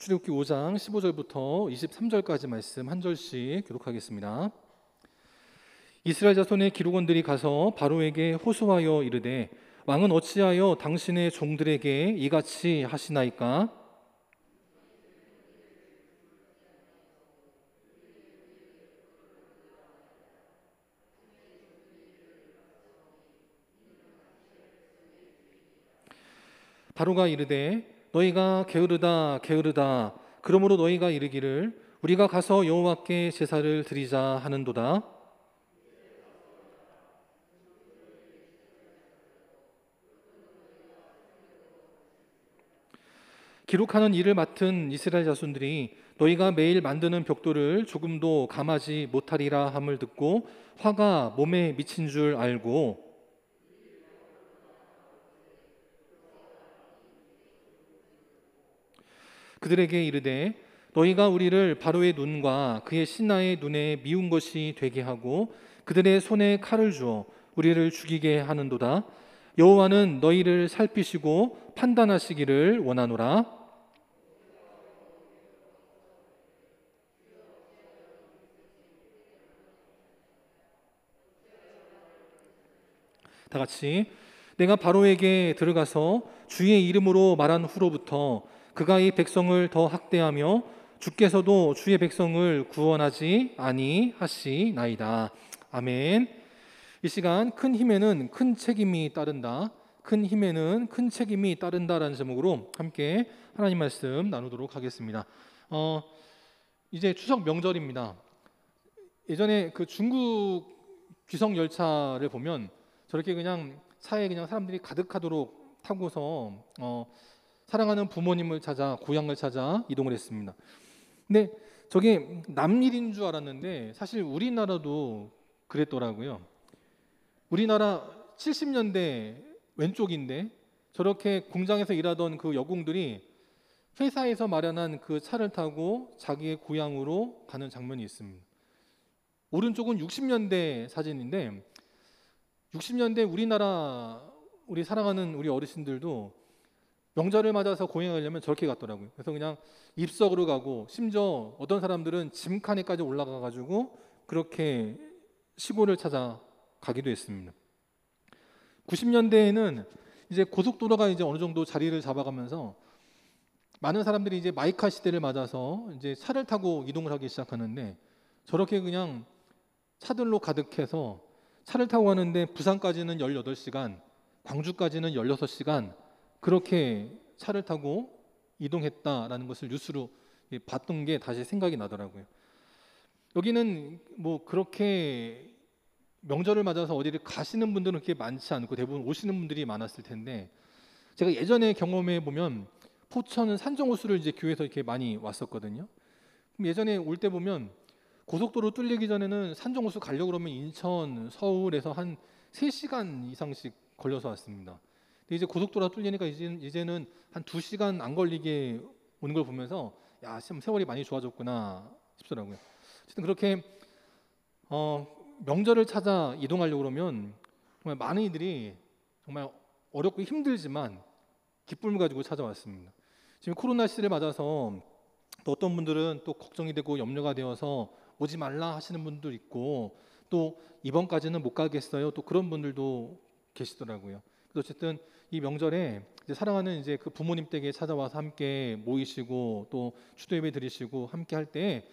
출애굽기 5장 15절부터 23절까지 말씀 한 절씩 교독하겠습니다. 이스라엘 자손의 기록원들이 가서 바로에게 호소하여 이르되 왕은 어찌하여 당신의 종들에게 이같이 하시나이까? 바로가 이르되 너희가 게으르다 게으르다 그러므로 너희가 이르기를 우리가 가서 여호와께 제사를 드리자 하는도다. 기록하는 일을 맡은 이스라엘 자손들이 너희가 매일 만드는 벽돌을 조금도 감하지 못하리라 함을 듣고 화가 몸에 미친 줄 알고 그들에게 이르되 너희가 우리를 바로의 눈과 그의 신하의 눈에 미운 것이 되게 하고 그들의 손에 칼을 주어 우리를 죽이게 하는도다. 여호와는 너희를 살피시고 판단하시기를 원하노라. 다 같이 내가 바로에게 들어가서 주의 이름으로 말한 후로부터 그가 이 백성을 더 학대하며 주께서도 주의 백성을 구원하지 아니하시나이다. 아멘. 이 시간 큰 힘에는 큰 책임이 따른다. 큰 힘에는 큰 책임이 따른다라는 제목으로 함께 하나님 말씀 나누도록 하겠습니다. 이제 추석 명절입니다. 예전에 그 중국 귀성 열차를 보면 저렇게 그냥 차에 그냥 사람들이 가득하도록 타고서 사랑하는 부모님을 찾아 고향을 찾아 이동을 했습니다. 근데 저게 남일인 줄 알았는데 사실 우리나라도 그랬더라고요. 우리나라 70년대 왼쪽인데 저렇게 공장에서 일하던 그 여공들이 회사에서 마련한 그 차를 타고 자기의 고향으로 가는 장면이 있습니다. 오른쪽은 60년대 사진인데 60년대 우리나라 우리 사랑하는 우리 어르신들도 명절을 맞아서 고향에 가려면 저렇게 갔더라고요. 그래서 그냥 입석으로 가고 심지어 어떤 사람들은 짐칸에까지 올라가 가지고 그렇게 시골을 찾아 가기도 했습니다. 90년대에는 이제 고속도로가 이제 어느 정도 자리를 잡아가면서 많은 사람들이 이제 마이카 시대를 맞아서 이제 차를 타고 이동을 하기 시작하는데 저렇게 그냥 차들로 가득해서 차를 타고 가는데 부산까지는 18시간, 광주까지는 16시간 그렇게 차를 타고 이동했다라는 것을 뉴스로 봤던 게 다시 생각이 나더라고요. 여기는 뭐 그렇게 명절을 맞아서 어디를 가시는 분들은 그렇게 많지 않고 대부분 오시는 분들이 많았을 텐데 제가 예전에 경험해 보면 포천은 산정호수를 이제 교회에서 이렇게 많이 왔었거든요. 그럼 예전에 올 때 보면 고속도로 뚫리기 전에는 산정호수 가려고 그러면 인천, 서울에서 한 3시간 이상씩 걸려서 왔습니다. 근데 이제 고속도로가 뚫리니까 이제는 한 2시간 안 걸리게 오는 걸 보면서 야, 참 세월이 많이 좋아졌구나 싶더라고요. 어쨌든 그렇게 명절을 찾아 이동하려고 그러면 정말 많은 이들이 정말 어렵고 힘들지만 기쁨을 가지고 찾아왔습니다. 지금 코로나 시대를 맞아서 또 어떤 분들은 또 걱정이 되고 염려가 되어서 오지 말라 하시는 분도 있고 또 이번까지는 못 가겠어요. 또 그런 분들도 계시더라고요. 그래서 어쨌든 이 명절에 이제 사랑하는 이제 그 부모님 댁에 찾아와서 함께 모이시고 또 추도 예배 드리시고 함께 할 때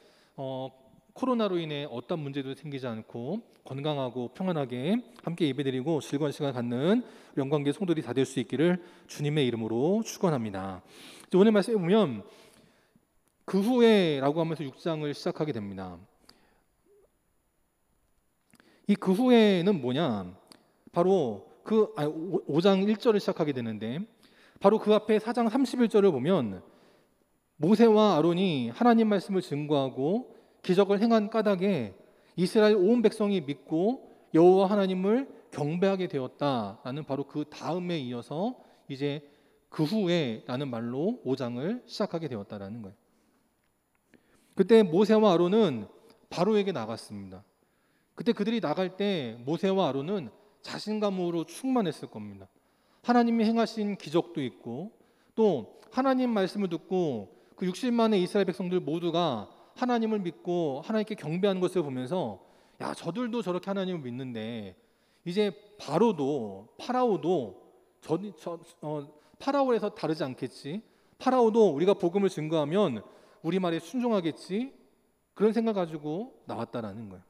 코로나로 인해 어떤 문제도 생기지 않고 건강하고 평안하게 함께 예배드리고 즐거운 시간 갖는 영광계 성도들이 다 될 수 있기를 주님의 이름으로 축원합니다. 오늘 말씀에 보면 그 후에라고 하면서 6장을 시작하게 됩니다. 이 그 후에는 뭐냐? 바로 5장 1절을 시작하게 되는데 바로 그 앞에 4장 31절을 보면 모세와 아론이 하나님 말씀을 증거하고 기적을 행한 까닭에 이스라엘 온 백성이 믿고 여호와 하나님을 경배하게 되었다라는 바로 그 다음에 이어서 이제 그 후에라는 말로 5장을 시작하게 되었다라는 거예요. 그때 모세와 아론은 바로에게 나갔습니다. 그때 그들이 나갈 때 모세와 아론은 자신감으로 충만했을 겁니다. 하나님이 행하신 기적도 있고 또 하나님 말씀을 듣고 그 60만의 이스라엘 백성들 모두가 하나님을 믿고 하나님께 경배하는 것을 보면서 야, 저들도 저렇게 하나님을 믿는데 이제 파라오도 파라오에서 다르지 않겠지. 파라오도 우리가 복음을 증거하면 우리 말에 순종하겠지. 그런 생각 가지고 나왔다라는 거예요.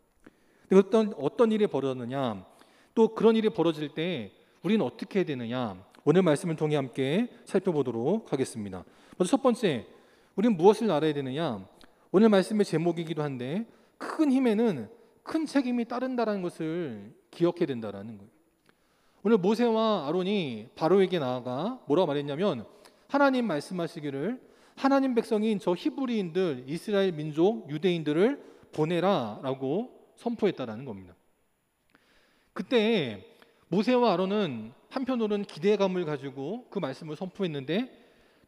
근데 어떤 일이 벌어졌느냐? 또 그런 일이 벌어질 때 우리는 어떻게 해야 되느냐? 오늘 말씀을 통해 함께 살펴보도록 하겠습니다. 먼저 첫 번째, 우리는 무엇을 알아야 되느냐? 오늘 말씀의 제목이기도 한데 큰 힘에는 큰 책임이 따른다라는 것을 기억해야 된다라는 거예요. 오늘 모세와 아론이 바로에게 나아가 뭐라고 말했냐면 하나님 말씀하시기를 하나님 백성인 저 히브리인들, 이스라엘 민족, 유대인들을 보내라라고 선포했다라는 겁니다. 그때 모세와 아론은 한편으로는 기대감을 가지고 그 말씀을 선포했는데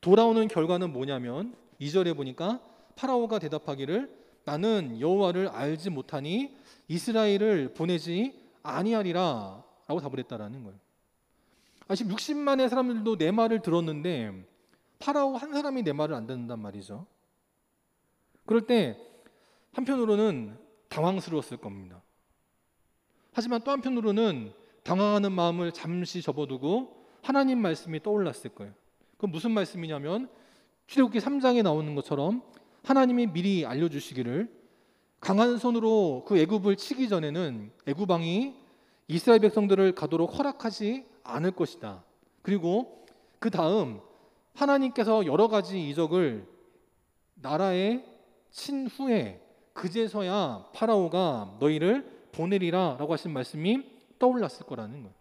돌아오는 결과는 뭐냐면 2절에 보니까 파라오가 대답하기를 나는 여호와를 알지 못하니 이스라엘을 보내지 아니하리라 라고 답을 했다라는 거예요. 지금 60만의 사람들도 내 말을 들었는데 파라오 한 사람이 내 말을 안 듣는단 말이죠. 그럴 때 한편으로는 당황스러웠을 겁니다. 하지만 또 한편으로는 당황하는 마음을 잠시 접어두고 하나님 말씀이 떠올랐을 거예요. 그건 무슨 말씀이냐면 출애굽기 3장에 나오는 것처럼 하나님이 미리 알려주시기를 강한 손으로 그 애굽을 치기 전에는 애굽 왕이 이스라엘 백성들을 가도록 허락하지 않을 것이다. 그리고 그 다음 하나님께서 여러 가지 이적을 나라에 친 후에 그제서야 파라오가 너희를 보내리라 라고 하신 말씀이 떠올랐을 거라는 거예요.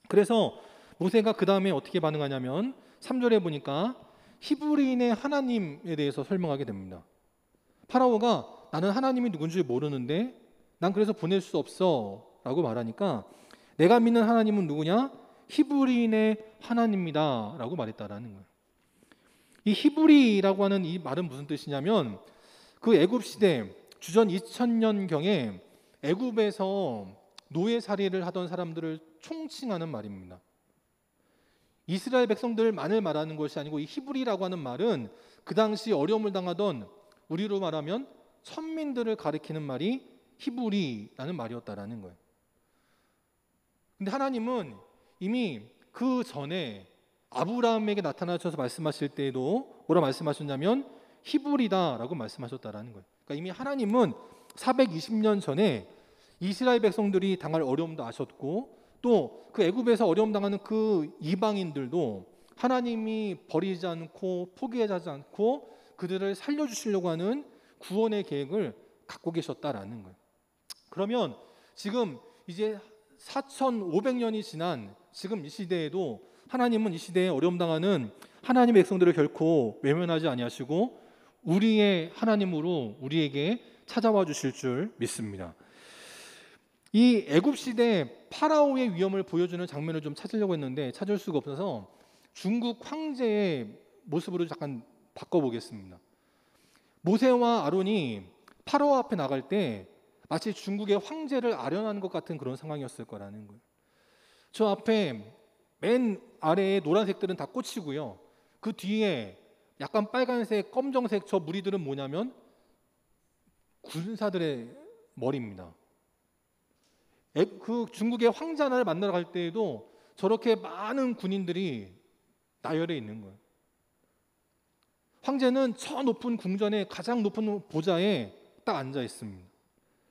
그래서 모세가 그 다음에 어떻게 반응하냐면 3절에 보니까 히브리인의 하나님에 대해서 설명하게 됩니다. 파라오가 나는 하나님이 누군지 모르는데 난 그래서 보낼 수 없어 라고 말하니까 내가 믿는 하나님은 누구냐? 히브리인의 하나님이다 라고 말했다라는 거예요. 이 히브리라고 하는 이 말은 무슨 뜻이냐면 그 애굽 시대 주전 2000년경에 애굽에서 노예살이를 하던 사람들을 총칭하는 말입니다. 이스라엘 백성들만을 말하는 것이 아니고 이 히브리라고 하는 말은 그 당시 어려움을 당하던 우리로 말하면 천민들을 가리키는 말이 히브리라는 말이었다라는 거예요. 근데 하나님은 이미 그 전에 아브라함에게 나타나셔서 말씀하실 때에도 뭐라 말씀하셨냐면 히브리다라고 말씀하셨다라는 거예요. 그러니까 이미 하나님은 420년 전에 이스라엘 백성들이 당할 어려움도 아셨고 또 그 애굽에서 어려움 당하는 그 이방인들도 하나님이 버리지 않고 포기하지 않고 그들을 살려주시려고 하는 구원의 계획을 갖고 계셨다라는 거예요. 그러면 지금 이제 4,500년이 지난 지금 이 시대에도 하나님은 이 시대에 어려움 당하는 하나님의 백성들을 결코 외면하지 아니하시고 우리의 하나님으로 우리에게 찾아와 주실 줄 믿습니다. 이 애굽 시대 파라오의 위험을 보여주는 장면을 좀 찾으려고 했는데 찾을 수가 없어서 중국 황제의 모습으로 잠깐 바꿔보겠습니다. 모세와 아론이 파라오 앞에 나갈 때 마치 중국의 황제를 아련하는 것 같은 그런 상황이었을 거라는 거예요. 저 앞에 맨 아래에 노란색들은 다 꽃이고요. 그 뒤에 약간 빨간색, 검정색 저 무리들은 뭐냐면 군사들의 머리입니다. 그 중국의 황자를 만나러 갈 때에도 저렇게 많은 군인들이 나열해 있는 거예요. 황제는 저 높은 궁전에 가장 높은 보좌에 딱 앉아 있습니다.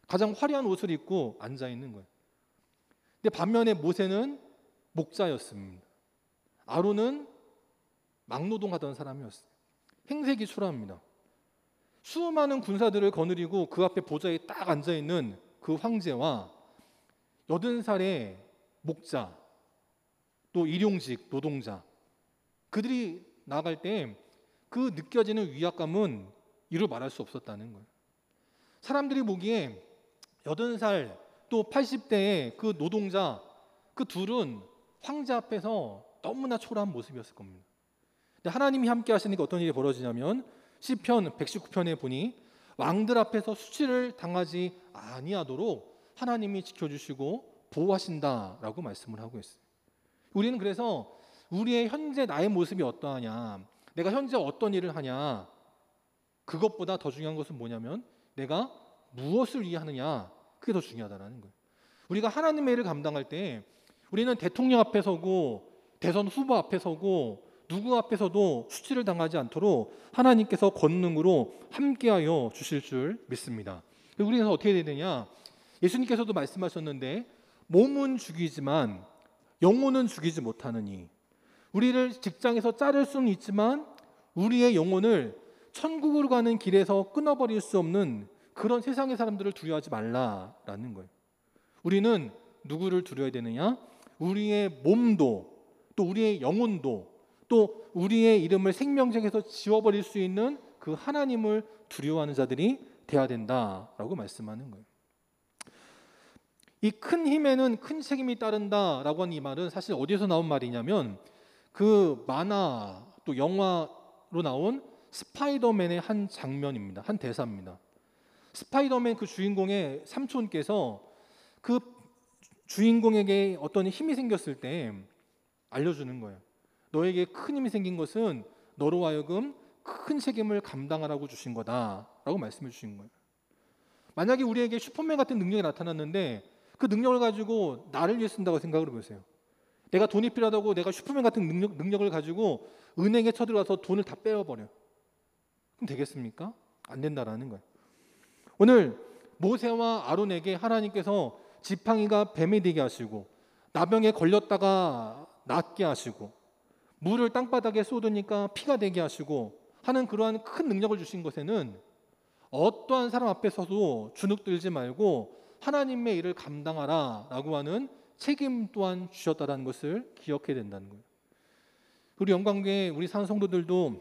가장 화려한 옷을 입고 앉아 있는 거예요. 근데 반면에 모세는 목자였습니다. 아론은 막노동하던 사람이었어요. 행색이 초라합니다. 수많은 군사들을 거느리고 그 앞에 보좌에 딱 앉아 있는 그 황제와 80살의 목자, 또 일용직 노동자, 그들이 나갈 때 그 느껴지는 위압감은 이루 말할 수 없었다는 거예요. 사람들이 보기에 80살 또 80대의 그 노동자, 그 둘은 황제 앞에서 너무나 초라한 모습이었을 겁니다. 근데 하나님이 함께 하시니까 어떤 일이 벌어지냐면 시편 119편에 보니 왕들 앞에서 수치를 당하지 아니하도록 하나님이 지켜주시고 보호하신다라고 말씀을 하고 있어요. 우리는 그래서 우리의 현재 나의 모습이 어떠하냐, 내가 현재 어떤 일을 하냐, 그것보다 더 중요한 것은 뭐냐면 내가 무엇을 위해 하느냐, 그게 더 중요하다는 거예요. 우리가 하나님의 일을 감당할 때 우리는 대통령 앞에 서고 대선 후보 앞에 서고 누구 앞에서도 수치를 당하지 않도록 하나님께서 권능으로 함께하여 주실 줄 믿습니다. 우리는 어떻게 해야 되느냐? 예수님께서도 말씀하셨는데 몸은 죽이지만 영혼은 죽이지 못하느니, 우리를 직장에서 자를 수는 있지만 우리의 영혼을 천국으로 가는 길에서 끊어버릴 수 없는 그런 세상의 사람들을 두려워하지 말라라는 거예요. 우리는 누구를 두려워야 되느냐? 우리의 몸도 또 우리의 영혼도 또 우리의 이름을 생명책에서 지워버릴 수 있는 그 하나님을 두려워하는 자들이 돼야 된다라고 말씀하는 거예요. 이 큰 힘에는 큰 책임이 따른다라고 하는 이 말은 사실 어디서 나온 말이냐면 그 만화 또 영화로 나온 스파이더맨의 한 장면입니다. 한 대사입니다. 스파이더맨 그 주인공의 삼촌께서 그 주인공에게 어떤 힘이 생겼을 때 알려주는 거예요. 너에게 큰 힘이 생긴 것은 너로 하여금 큰 책임을 감당하라고 주신 거다라고 말씀해 주신 거예요. 만약에 우리에게 슈퍼맨 같은 능력이 나타났는데 그 능력을 가지고 나를 위해 쓴다고 생각을 해보세요. 내가 돈이 필요하다고 내가 슈퍼맨 같은 능력을 가지고 은행에 쳐들어가서 돈을 다 빼어버려. 그럼 되겠습니까? 안 된다라는 거예요. 오늘 모세와 아론에게 하나님께서 지팡이가 뱀이 되게 하시고 나병에 걸렸다가 낫게 하시고 물을 땅바닥에 쏟으니까 피가 되게 하시고 하는 그러한 큰 능력을 주신 것에는 어떠한 사람 앞에서도 주눅들지 말고 하나님의 일을 감당하라 라고 하는 책임 또한 주셨다는 것을 기억해야 된다는 거예요. 우리 영광교회 우리 사는 성도들도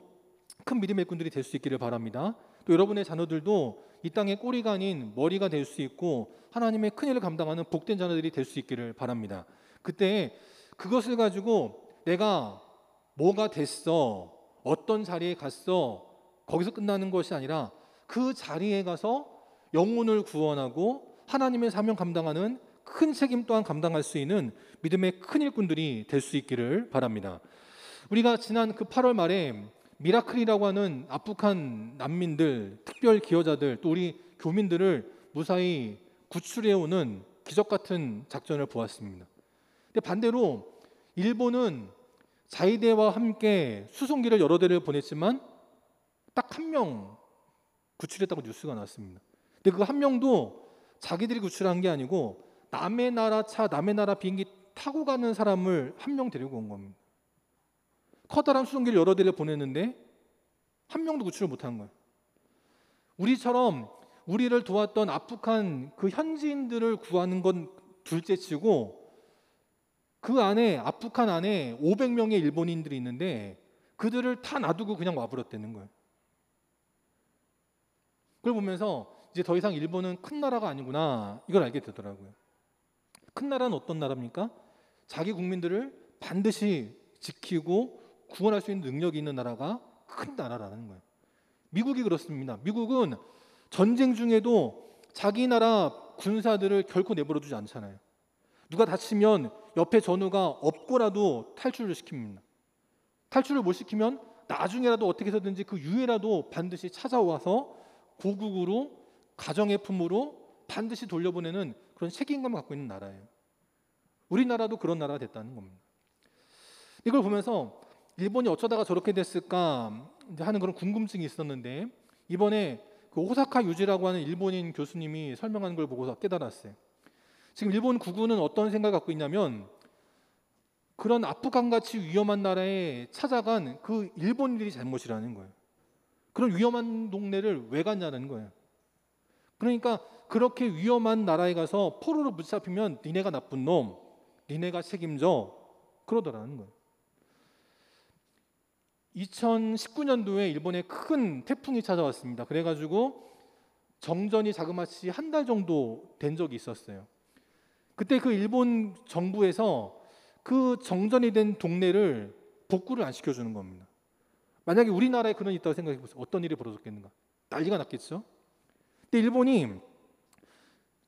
큰 믿음의꾼들이 될 수 있기를 바랍니다. 또 여러분의 자녀들도 이 땅의 꼬리가 아닌 머리가 될 수 있고 하나님의 큰 일을 감당하는 복된 자녀들이 될 수 있기를 바랍니다. 그때 그것을 가지고 내가 뭐가 됐어, 어떤 자리에 갔어, 거기서 끝나는 것이 아니라 그 자리에 가서 영혼을 구원하고 하나님의 사명 감당하는 큰 책임 또한 감당할 수 있는 믿음의 큰 일꾼들이 될 수 있기를 바랍니다. 우리가 지난 그 8월 말에 미라클이라고 하는 아프간 난민들, 특별 기여자들, 또 우리 교민들을 무사히 구출해오는 기적 같은 작전을 보았습니다. 근데 반대로 일본은 자위대와 함께 수송기를 여러 대를 보냈지만 딱 한 명 구출했다고 뉴스가 나왔습니다. 근데 그 한 명도 자기들이 구출한 게 아니고 남의 나라 차, 남의 나라 비행기 타고 가는 사람을 한 명 데리고 온 겁니다. 커다란 수송기를 여러 대를 보냈는데 한 명도 구출을 못한 거예요. 우리처럼 우리를 도왔던 아프간 그 현지인들을 구하는 건 둘째치고 그 안에 아프간 안에 500명의 일본인들이 있는데 그들을 다 놔두고 그냥 와버렸다는 거예요. 그걸 보면서 이제 더 이상 일본은 큰 나라가 아니구나 이걸 알게 되더라고요. 큰 나라는 어떤 나라입니까? 자기 국민들을 반드시 지키고 구원할 수 있는 능력이 있는 나라가 큰 나라라는 거예요. 미국이 그렇습니다. 미국은 전쟁 중에도 자기 나라 군사들을 결코 내버려 두지 않잖아요. 누가 다치면 옆에 전우가 업고라도 탈출을 시킵니다. 탈출을 못 시키면 나중에라도 어떻게 해서든지 그 유해라도 반드시 찾아와서 고국으로 가정의 품으로 반드시 돌려보내는 그런 책임감을 갖고 있는 나라예요. 우리나라도 그런 나라가 됐다는 겁니다. 이걸 보면서 일본이 어쩌다가 저렇게 됐을까 하는 그런 궁금증이 있었는데 이번에 그 오사카 유지라고 하는 일본인 교수님이 설명하는 걸 보고서 깨달았어요. 지금 일본 국군은 어떤 생각을 갖고 있냐면 그런 아프간같이 위험한 나라에 찾아간 그 일본인들이 잘못이라는 거예요. 그런 위험한 동네를 왜 갔냐는 거예요. 그러니까 그렇게 위험한 나라에 가서 포로로 붙잡히면 니네가 나쁜 놈, 니네가 책임져 그러더라는 거예요. 2019년도에 일본에 큰 태풍이 찾아왔습니다. 그래가지고 정전이 자그마치 한 달 정도 된 적이 있었어요. 그때 그 일본 정부에서 그 정전이 된 동네를 복구를 안 시켜주는 겁니다. 만약에 우리나라에 그런 일이 있다고 생각해 보세요. 어떤 일이 벌어졌겠는가? 난리가 났겠죠. 근데 일본이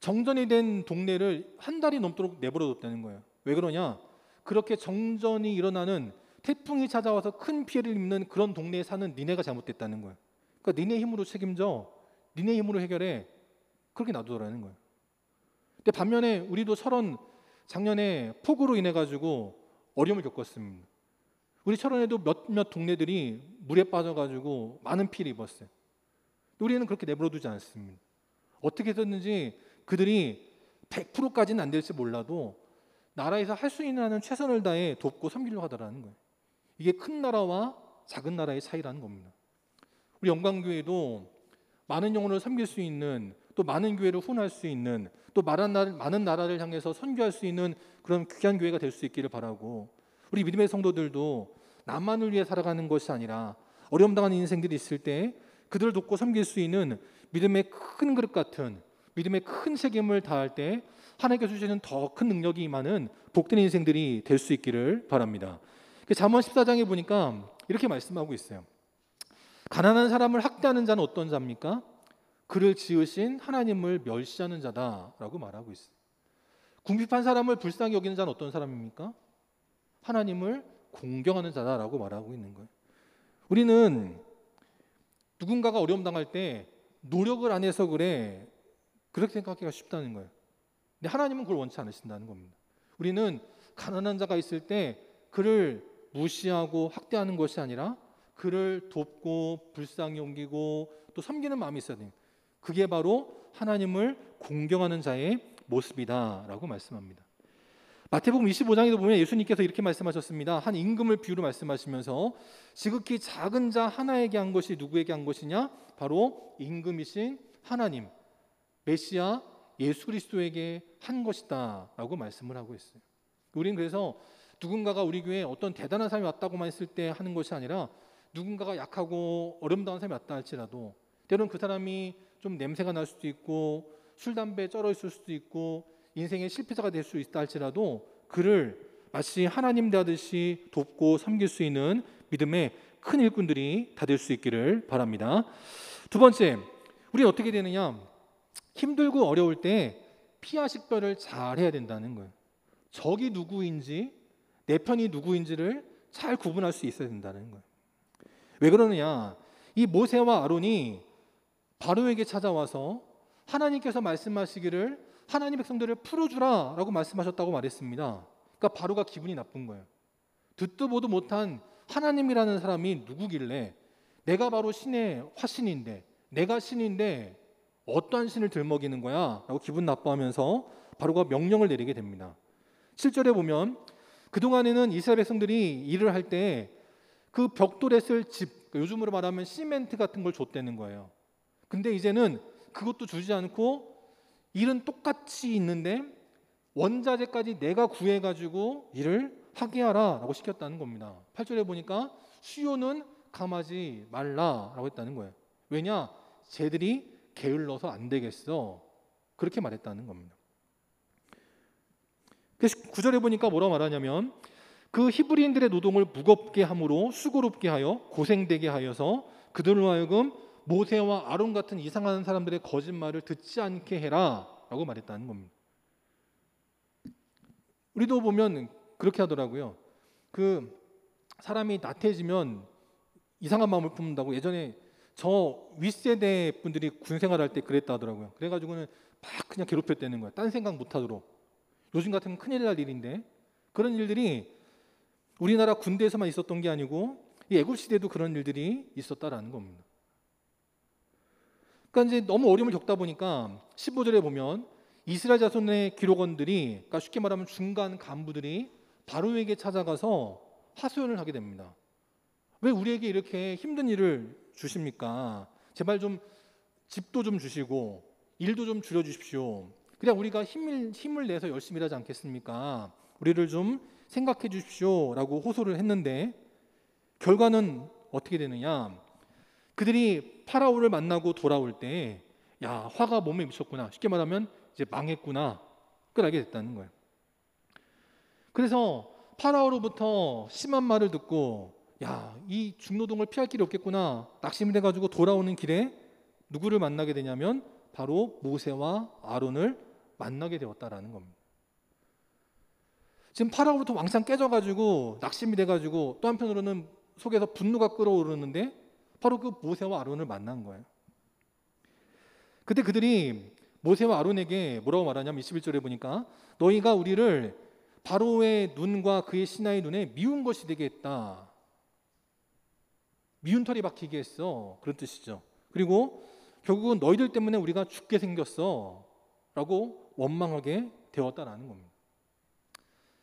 정전이 된 동네를 한 달이 넘도록 내버려뒀다는 거예요. 왜 그러냐? 그렇게 정전이 일어나는 태풍이 찾아와서 큰 피해를 입는 그런 동네에 사는 니네가 잘못됐다는 거예요. 그러니까 니네 힘으로 책임져, 니네 힘으로 해결해, 그렇게 놔두더라는 거예요. 근데 반면에 우리도 철원 작년에 폭우로 인해 가지고 어려움을 겪었습니다. 우리 철원에도 몇몇 동네들이 물에 빠져가지고 많은 피해를 입었어요. 우리는 그렇게 내버려두지 않습니다. 어떻게 됐는지 그들이 100%까지는 안 될지 몰라도 나라에서 할 수 있는 한은 최선을 다해 돕고 섬기려고 하더라는 거예요. 이게 큰 나라와 작은 나라의 차이라는 겁니다. 우리 영광교회도 많은 영혼을 섬길 수 있는, 또 많은 교회를 후원할 수 있는, 또 많은 나라를 향해서 선교할 수 있는 그런 귀한 교회가 될 수 있기를 바라고, 우리 믿음의 성도들도 나만을 위해 살아가는 것이 아니라 어려움 당하는 인생들이 있을 때 그들을 돕고 섬길 수 있는 믿음의 큰 그릇 같은, 믿음의 큰 책임을 다할 때 하나님께서 주시는 더 큰 능력이 임하는 복된 인생들이 될 수 있기를 바랍니다. 잠언 14장에 보니까 이렇게 말씀하고 있어요. 가난한 사람을 학대하는 자는 어떤 자입니까? 그를 지으신 하나님을 멸시하는 자다라고 말하고 있어요. 궁핍한 사람을 불쌍히 여기는 자는 어떤 사람입니까? 하나님을 공경하는 자다라고 말하고 있는 거예요. 우리는 누군가가 어려움 당할 때 노력을 안 해서 그래, 그렇게 생각하기가 쉽다는 거예요. 근데 하나님은 그걸 원치 않으신다는 겁니다. 우리는 가난한 자가 있을 때 그를 무시하고 학대하는 것이 아니라 그를 돕고 불쌍히 옮기고 또 섬기는 마음이 있어야 돼요. 그게 바로 하나님을 공경하는 자의 모습이다라고 말씀합니다. 마태복음 25장에도 보면 예수님께서 이렇게 말씀하셨습니다. 한 임금을 비유로 말씀하시면서 지극히 작은 자 하나에게 한 것이 누구에게 한 것이냐? 바로 임금이신 하나님, 메시아 예수 그리스도에게 한 것이다 라고 말씀을 하고 있어요. 우리는 그래서 누군가가 우리 교회에 어떤 대단한 사람이 왔다고만 했을 때 하는 것이 아니라 누군가가 약하고 어려움 당한 사람이 왔다 할지라도 때로는 그 사람이 좀 냄새가 날 수도 있고 술, 담배에 쩔어 있을 수도 있고 인생의 실패자가 될 수 있다 할지라도 그를 마치 하나님 대하듯이 돕고 섬길 수 있는 믿음의 큰 일꾼들이 다 될 수 있기를 바랍니다. 두 번째, 우리는 어떻게 되느냐? 힘들고 어려울 때 피하 식별을 잘 해야 된다는 거예요. 적이 누구인지 내 편이 누구인지를 잘 구분할 수 있어야 된다는 거예요. 왜 그러느냐? 이 모세와 아론이 바로에게 찾아와서 하나님께서 말씀하시기를 하나님 백성들을 풀어주라 라고 말씀하셨다고 말했습니다. 그러니까 바로가 기분이 나쁜 거예요. 듣도 보도 못한 하나님이라는 사람이 누구길래 내가 바로 신의 화신인데, 내가 신인데 어떠한 신을 들먹이는 거야? 라고 기분 나빠하면서 바로가 명령을 내리게 됩니다. 7절에 보면 그동안에는 이스라엘 백성들이 일을 할 때 그 벽돌에 쓸 집, 요즘으로 말하면 시멘트 같은 걸 줬다는 거예요. 근데 이제는 그것도 주지 않고 일은 똑같이 있는데 원자재까지 내가 구해가지고 일을 하게 하라 라고 시켰다는 겁니다. 8절에 보니까 수요는 감하지 말라라고 했다는 거예요. 왜냐? 쟤들이 게을러서 안 되겠어. 그렇게 말했다는 겁니다. 그래서 9절에 보니까 뭐라고 말하냐면 그 히브리인들의 노동을 무겁게 함으로 수고롭게 하여 고생되게 하여서 그들로 하여금 모세와 아론 같은 이상한 사람들의 거짓말을 듣지 않게 해라 라고 말했다는 겁니다. 우리도 보면 그렇게 하더라고요. 그 사람이 나태해지면 이상한 마음을 품는다고 예전에 저 윗세대 분들이 군생활할 때 그랬다 하더라고요. 그래가지고는 막 그냥 괴롭혔다는 거예요. 딴 생각 못하도록. 요즘 같으면 큰일 날 일인데 그런 일들이 우리나라 군대에서만 있었던 게 아니고 이 애굽 시대에도 그런 일들이 있었다라는 겁니다. 그러니까 이제 너무 어려움을 겪다 보니까 15절에 보면 이스라엘 자손의 기록원들이, 그러니까 쉽게 말하면 중간 간부들이 바로에게 찾아가서 하소연을 하게 됩니다. 왜 우리에게 이렇게 힘든 일을 주십니까? 제발 좀 집도 좀 주시고 일도 좀 줄여주십시오. 그냥 우리가 힘을 내서 열심히 일하지 않겠습니까? 우리를 좀 생각해 주십시오 라고 호소를 했는데 결과는 어떻게 되느냐? 그들이 파라오를 만나고 돌아올 때 야, 화가 몸에 미쳤구나. 쉽게 말하면 이제 망했구나. 그걸 알게 됐다는 거예요. 그래서 파라오로부터 심한 말을 듣고 야, 이 중노동을 피할 길이 없겠구나. 낙심이 돼가지고 돌아오는 길에 누구를 만나게 되냐면 바로 모세와 아론을 만나게 되었다라는 겁니다. 지금 파라오부터 왕창 깨져가지고 낙심이 돼가지고 또 한편으로는 속에서 분노가 끓어오르는데 바로 그 모세와 아론을 만난 거예요. 그때 그들이 모세와 아론에게 뭐라고 말하냐면 21절에 보니까 너희가 우리를 바로의 눈과 그의 신하의 눈에 미운 것이 되게 했다. 미운 털이 박히게 했어. 그런 뜻이죠. 그리고 결국은 너희들 때문에 우리가 죽게 생겼어 라고 원망하게 되었다라는 겁니다.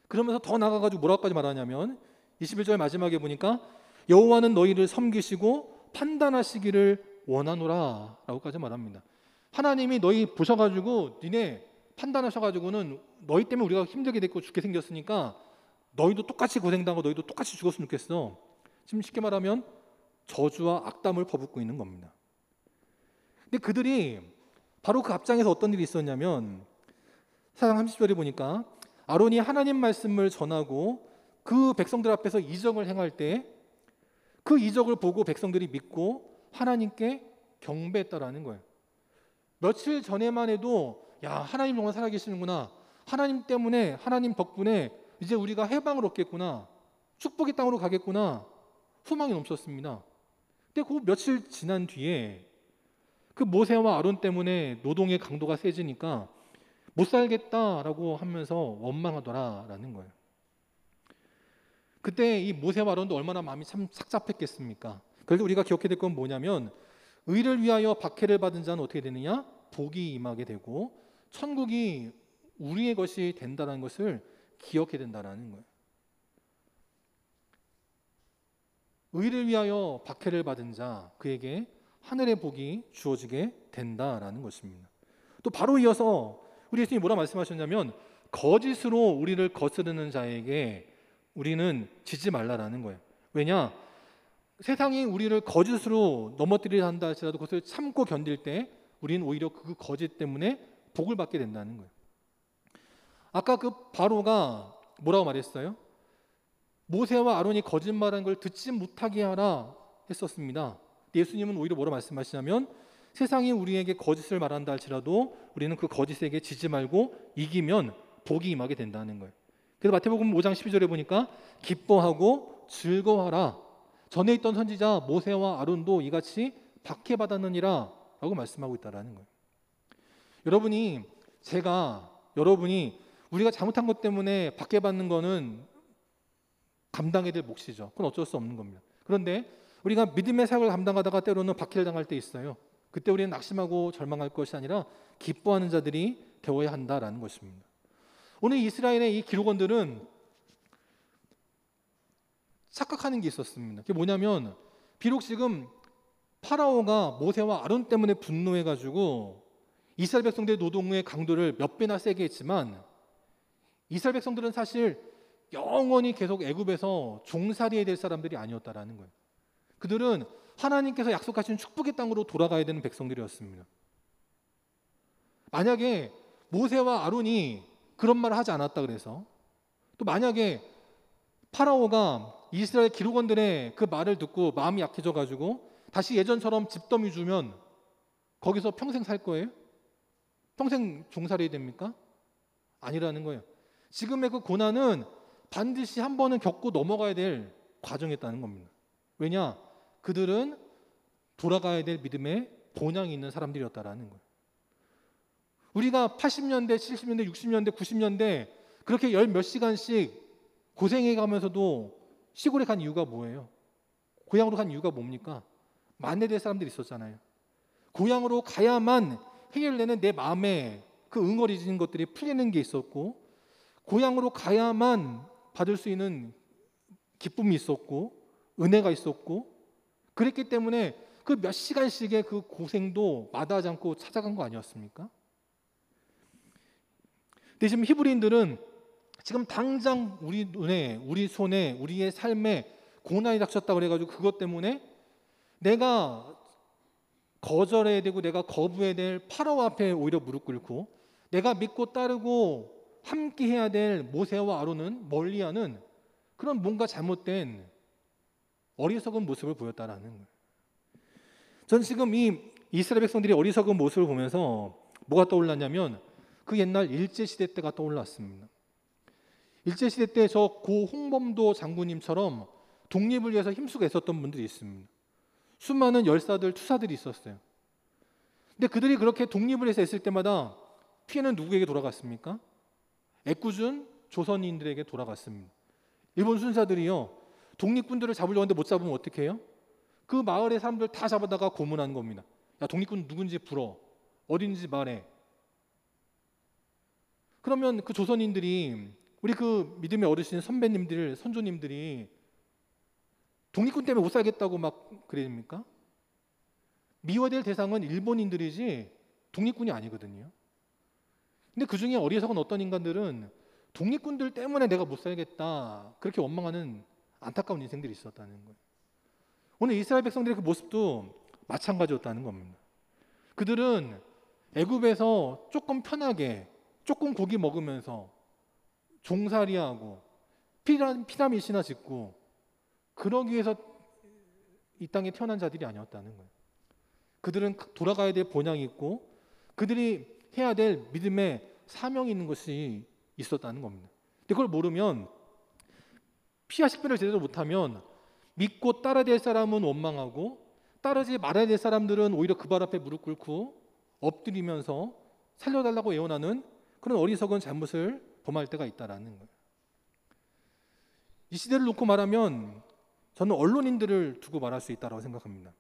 그러면서 더 나아가지고 뭐라고까지 말하냐면 21절 마지막에 보니까 여호와는 너희를 섬기시고 판단하시기를 원하노라 라고까지 말합니다. 하나님이 너희 보셔가지고 니네 판단하셔가지고는 너희 때문에 우리가 힘들게 됐고 죽게 생겼으니까 너희도 똑같이 고생당하고 너희도 똑같이 죽었으면 좋겠어. 지금 쉽게 말하면 저주와 악담을 퍼붓고 있는 겁니다. 근데 그들이 바로 그 앞장에서 어떤 일이 있었냐면 4장 30절에 보니까 아론이 하나님 말씀을 전하고 그 백성들 앞에서 이적을 행할 때 그 이적을 보고 백성들이 믿고 하나님께 경배했다라는 거예요. 며칠 전에만 해도 야 하나님 정말 살아계시는구나, 하나님 때문에 하나님 덕분에 이제 우리가 해방을 얻겠구나, 축복의 땅으로 가겠구나, 소망이 넘쳤습니다. 근데 그 며칠 지난 뒤에 그 모세와 아론 때문에 노동의 강도가 세지니까 못 살겠다라고 하면서 원망하더라라는 거예요. 그때 이 모세와 아론도 얼마나 마음이 참 착잡했겠습니까? 그래서 우리가 기억해야 될 건 뭐냐면 의를 위하여 박해를 받은 자는 어떻게 되느냐? 복이 임하게 되고 천국이 우리의 것이 된다는 것을 기억해야 된다는 거예요. 의를 위하여 박해를 받은 자, 그에게 하늘의 복이 주어지게 된다라는 것입니다. 또 바로 이어서 우리 예수님이 뭐라 말씀하셨냐면 거짓으로 우리를 거스르는 자에게 우리는 지지 말라라는 거예요. 왜냐? 세상이 우리를 거짓으로 넘어뜨리려 한다 할지라도 그것을 참고 견딜 때 우리는 오히려 그 거짓 때문에 복을 받게 된다는 거예요. 아까 그 바로가 뭐라고 말했어요? 모세와 아론이 거짓말한 걸 듣지 못하게 하라 했었습니다. 예수님은 오히려 뭐라고 말씀하시냐면 세상이 우리에게 거짓을 말한다 할지라도 우리는 그 거짓에게 지지 말고 이기면 복이 임하게 된다는 거예요. 그래서 마태복음 5장 12절에 보니까 기뻐하고 즐거워하라. 전에 있던 선지자 모세와 아론도 이같이 박해받았느니라 라고 말씀하고 있다는 거예요. 여러분이 우리가 잘못한 것 때문에 박해받는 거는 감당해야 될 몫이죠. 그건 어쩔 수 없는 겁니다. 그런데 우리가 믿음의 사역을 감당하다가 때로는 박해를 당할 때 있어요. 그때 우리는 낙심하고 절망할 것이 아니라 기뻐하는 자들이 되어야 한다라는 것입니다. 오늘 이스라엘의 이 기록원들은 착각하는 게 있었습니다. 그게 뭐냐면 비록 지금 파라오가 모세와 아론 때문에 분노해가지고 이스라엘 백성들의 노동의 강도를 몇 배나 세게 했지만 이스라엘 백성들은 사실 영원히 계속 애굽에서 종살이해야 될 사람들이 아니었다라는 거예요. 그들은 하나님께서 약속하신 축복의 땅으로 돌아가야 되는 백성들이었습니다. 만약에 모세와 아론이 그런 말을 하지 않았다 그래서 또 만약에 파라오가 이스라엘 기록원들의 그 말을 듣고 마음이 약해져 가지고 다시 예전처럼 집더미 주면 거기서 평생 살 거예요? 평생 종살이 됩니까? 아니라는 거예요. 지금의 그 고난은 반드시 한 번은 겪고 넘어가야 될 과정이었다는 겁니다. 왜냐? 그들은 돌아가야 될 믿음의 본향이 있는 사람들이었다라는 거예요. 우리가 80년대, 70년대, 60년대, 90년대 그렇게 열 몇 시간씩 고생해 가면서도 시골에 간 이유가 뭐예요? 고향으로 간 이유가 뭡니까? 만회될 사람들이 있었잖아요. 고향으로 가야만 해결되는 내 마음에 그 응어리진 것들이 풀리는 게 있었고 고향으로 가야만 받을 수 있는 기쁨이 있었고 은혜가 있었고 그랬기 때문에 그 몇 시간씩의 그 고생도 마다하지 않고 찾아간 거 아니었습니까? 근데 지금 히브리인들은 지금 당장 우리 눈에, 우리 손에, 우리의 삶에 고난이 닥쳤다 그래가지고 그것 때문에 내가 거절해야 되고 내가 거부해야 될 파라오 앞에 오히려 무릎 꿇고 내가 믿고 따르고 함께 해야 될 모세와 아론은 멀리하는 그런 뭔가 잘못된 어리석은 모습을 보였다라는 거예요. 전 지금 이 이스라엘 백성들이 어리석은 모습을 보면서 뭐가 떠올랐냐면 그 옛날 일제시대 때가 떠올랐습니다. 일제시대 때 저 고 홍범도 장군님처럼 독립을 위해서 힘쓰고 애썼던 분들이 있습니다. 수많은 열사들, 투사들이 있었어요. 근데 그들이 그렇게 독립을 해서 했을 때마다 피해는 누구에게 돌아갔습니까? 애꿎은 조선인들에게 돌아갔습니다. 일본 순사들이요, 독립군들을 잡으려고 하는데 못 잡으면 어떻게 해요? 그 마을의 사람들 다 잡아다가 고문하는 겁니다. 야, 독립군 누군지 불어, 어딘지 말해. 그러면 그 조선인들이, 우리 그 믿음의 어르신 선배님들, 선조님들이 독립군 때문에 못 살겠다고 막 그랬습니까? 미워될 대상은 일본인들이지 독립군이 아니거든요. 근데 그 중에 어리석은 어떤 인간들은 독립군들 때문에 내가 못 살겠다, 그렇게 원망하는 안타까운 인생들이 있었다는 거예요. 오늘 이스라엘 백성들의 그 모습도 마찬가지였다는 겁니다. 그들은 애굽에서 조금 편하게, 조금 고기 먹으면서 종살이하고 피라밋이나 짓고 그러기 위해서 이 땅에 태어난 자들이 아니었다는 거예요. 그들은 돌아가야 될 본향이 있고 그들이 해야 될 믿음의 사명이 있는 것이 있었다는 겁니다. 근데 그걸 모르면, 피와 식별을 제대로 못하면 믿고 따라야 될 사람은 원망하고 따르지 말아야 될 사람들은 오히려 그 발 앞에 무릎 꿇고 엎드리면서 살려달라고 애원하는 그런 어리석은 잘못을 범할 때가 있다라는 거예요. 이 시대를 놓고 말하면 저는 언론인들을 두고 말할 수 있다고 생각합니다.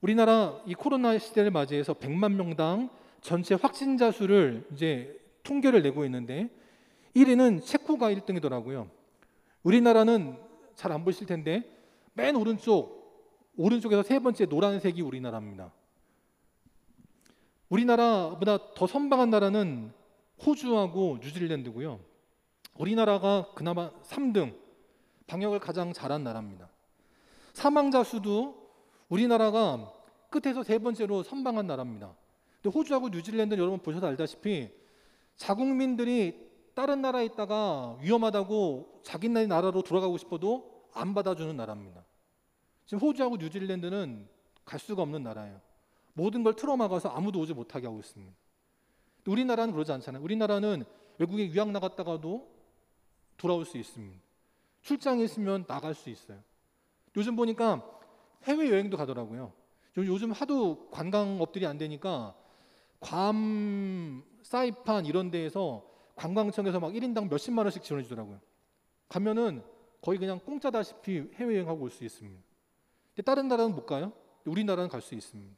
우리나라 이 코로나 시대를 맞이해서 100만 명당 전체 확진자 수를 이제 통계를 내고 있는데 1위는 체코가 1등이더라고요. 우리나라는 잘 안 보실 텐데 맨 오른쪽에서 세 번째 노란색이 우리나라입니다. 우리나라보다 더 선방한 나라는 호주하고 뉴질랜드고요. 우리나라가 그나마 3등, 방역을 가장 잘한 나라입니다. 사망자 수도 우리나라가 끝에서 세 번째로 선방한 나라입니다. 근데 호주하고 뉴질랜드는 여러분 보셔서 알다시피 자국민들이 다른 나라에 있다가 위험하다고 자기네 나라로 돌아가고 싶어도 안 받아주는 나라입니다. 지금 호주하고 뉴질랜드는 갈 수가 없는 나라예요. 모든 걸 틀어막아서 아무도 오지 못하게 하고 있습니다. 우리나라는 그러지 않잖아요. 우리나라는 외국에 유학 나갔다가도 돌아올 수 있습니다. 출장이 있으면 나갈 수 있어요. 요즘 보니까 해외여행도 가더라고요. 요즘 하도 관광업들이 안 되니까 괌, 사이판 이런 데에서 관광청에서 막 1인당 몇십만 원씩 지원해 주더라고요. 가면은 거의 그냥 공짜다시피 해외여행하고 올 수 있습니다. 근데 다른 나라는 못 가요? 우리나라는 갈 수 있습니다.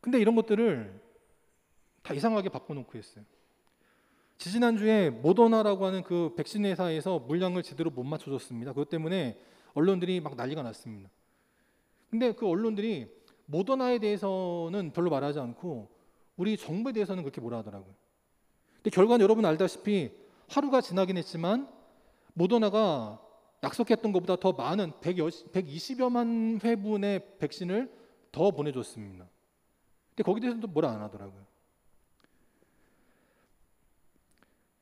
근데 이런 것들을 다 이상하게 바꿔놓고 했어요. 지지난주에 모더나라고 하는 그 백신 회사에서 물량을 제대로 못 맞춰줬습니다. 그것 때문에 언론들이 막 난리가 났습니다. 근데 그 언론들이 모더나에 대해서는 별로 말하지 않고 우리 정부에 대해서는 그렇게 뭐라 하더라고요. 근데 결과는 여러분 알다시피 하루가 지나긴 했지만 모더나가 약속했던 것보다 더 많은 120여만 회분의 백신을 더 보내줬습니다. 근데 거기에 대해서는 뭐라 안 하더라고요.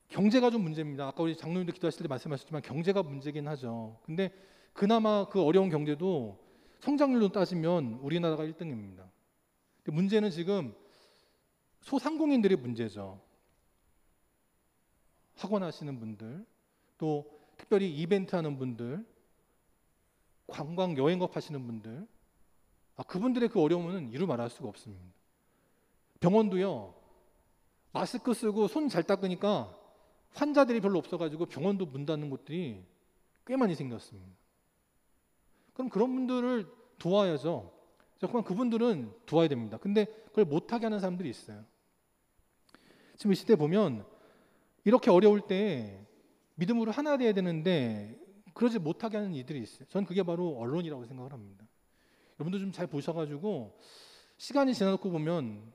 경제가 좀 문제입니다. 아까 우리 장로님도 기도하실 때 말씀하셨지만 경제가 문제긴 하죠. 근데 그나마 그 어려운 경제도 성장률로 따지면 우리나라가 1등입니다. 근데 문제는 지금 소상공인들이 문제죠. 학원 하시는 분들, 또 특별히 이벤트 하는 분들, 관광 여행업 하시는 분들, 그분들의 그 어려움은 이루 말할 수가 없습니다. 병원도요, 마스크 쓰고 손 잘 닦으니까 환자들이 별로 없어가지고 병원도 문 닫는 곳들이 꽤 많이 생겼습니다. 그럼 그런 분들을 도와야죠. 정말 그분들은 도와야 됩니다. 근데 그걸 못하게 하는 사람들이 있어요. 지금 이 시대 보면 이렇게 어려울 때 믿음으로 하나 돼야 되는데 그러지 못하게 하는 이들이 있어요. 저는 그게 바로 언론이라고 생각을 합니다. 여러분도 좀 잘 보셔가지고 시간이 지나고 보면